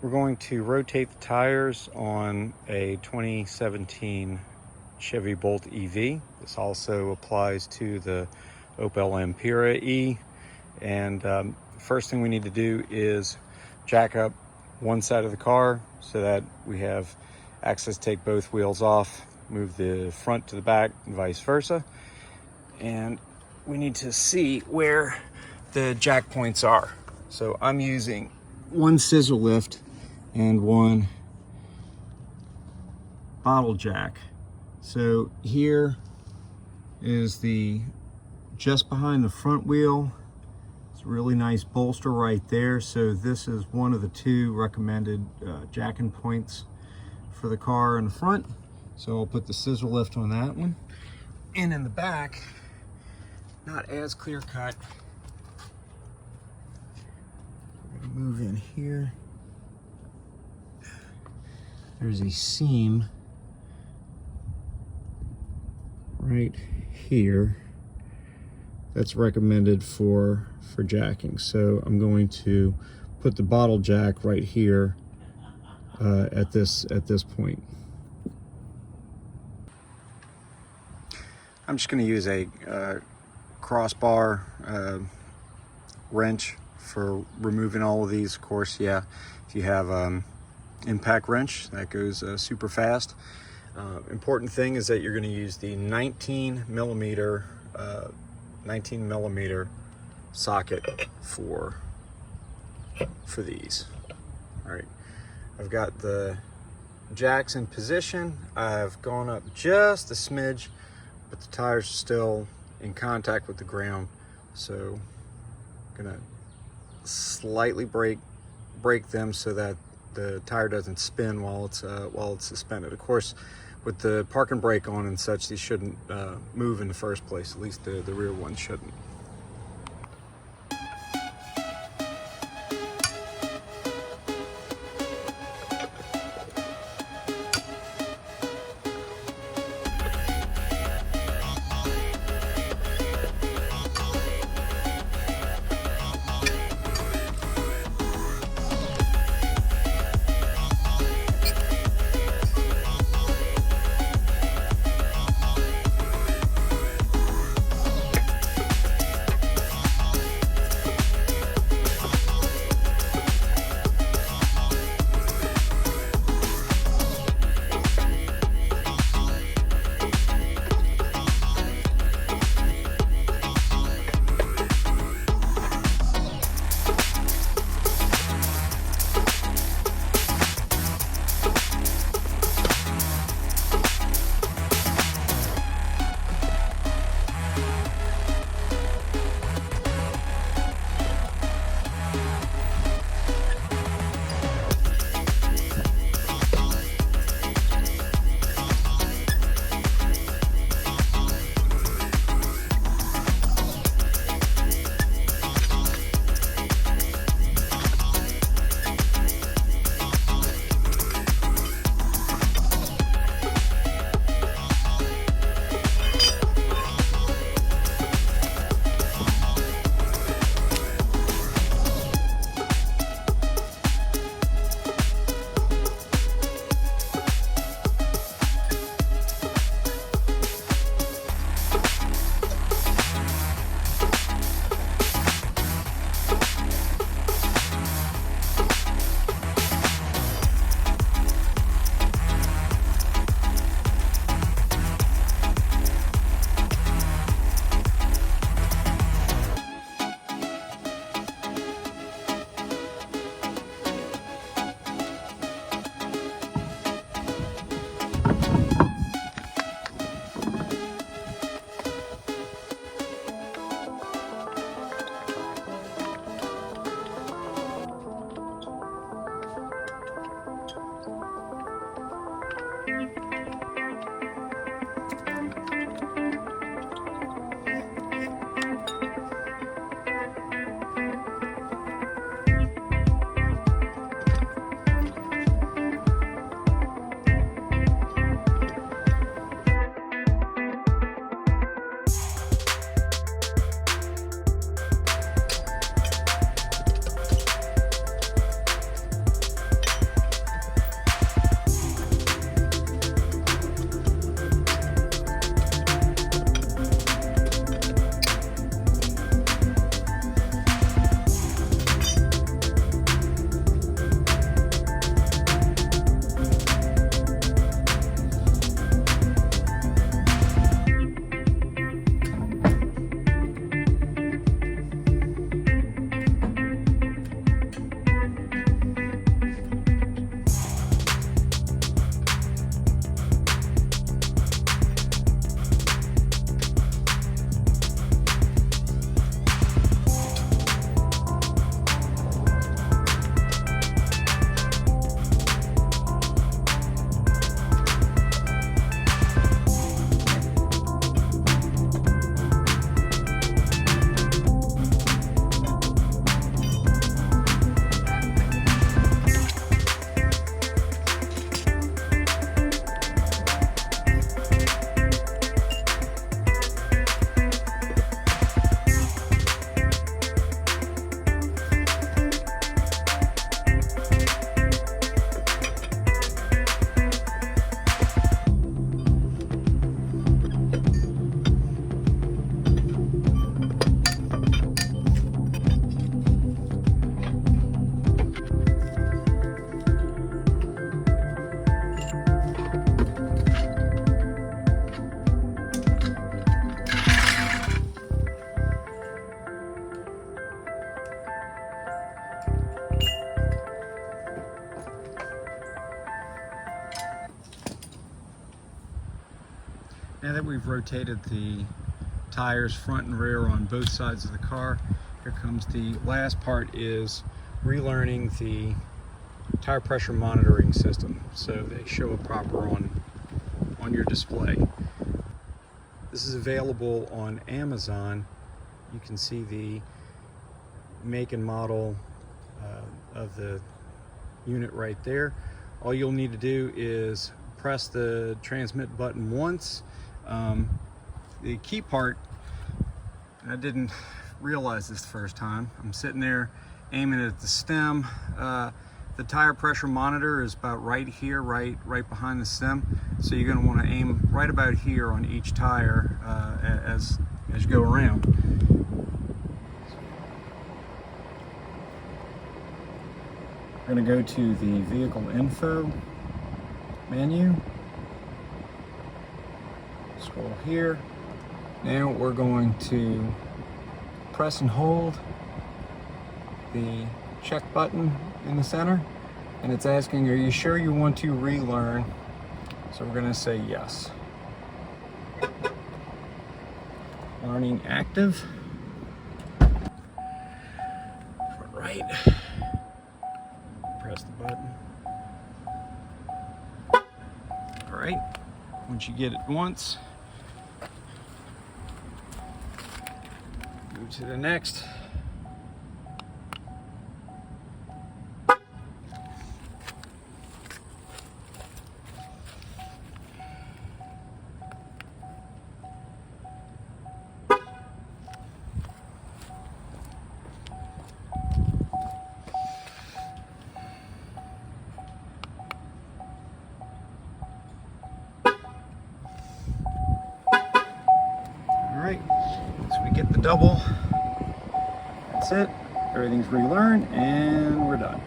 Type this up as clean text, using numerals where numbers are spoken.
We're going to rotate the tires on a 2017 Chevy Bolt EV. This also applies to the Opel Ampera-e. And first thing we need to do is jack up one side of the car so that we have access to take both wheels off, move the front to the back and vice versa. And we need to see where the jack points are. So I'm using one scissor lift and one bottle jack. So here is the just behind the front wheel. It's a really nice bolster right there. So this is one of the two recommended jacking points for the car in the front. So I'll put the scissor lift on that one. And in the back, not as clear cut. We're gonna move in here. There's a seam right here that's recommended for jacking. So I'm going to put the bottle jack right here at this point. I'm just going to use a crossbar wrench for removing all of these. Of course, yeah, if you have impact wrench, that goes super fast. Important thing is that you're going to use the 19 millimeter socket for these. All right, I've got the jacks in position. I've gone up just a smidge, but the tires are still in contact with the ground. So I'm gonna slightly brake them so that the tire doesn't spin while it's suspended. Of course, with the park and brake on and such, these shouldn't move in the first place. At least the rear one shouldn't. that we've rotated the tires front and rear on both sides of the car, here comes the last part, is relearning the tire pressure monitoring system so they show up proper on your display. This is available on Amazon. You can see the make and model of the unit right there. All you'll need to do is press the transmit button once. The key part, I didn't realize this the first time. I'm sitting there aiming at the stem. The tire pressure monitor is about right here, right behind the stem. So you're going to want to aim right about here on each tire as you go around. We're going to go to the vehicle info menu. Scroll here. Now we're going to press and hold the check button in the center, and it's asking, are you sure you want to relearn? So we're going to say yes. Learning active. Right. Press the button. All right. Once you get it once, move to the next. Alright, so we get the double. That's it. Everything's relearned and we're done.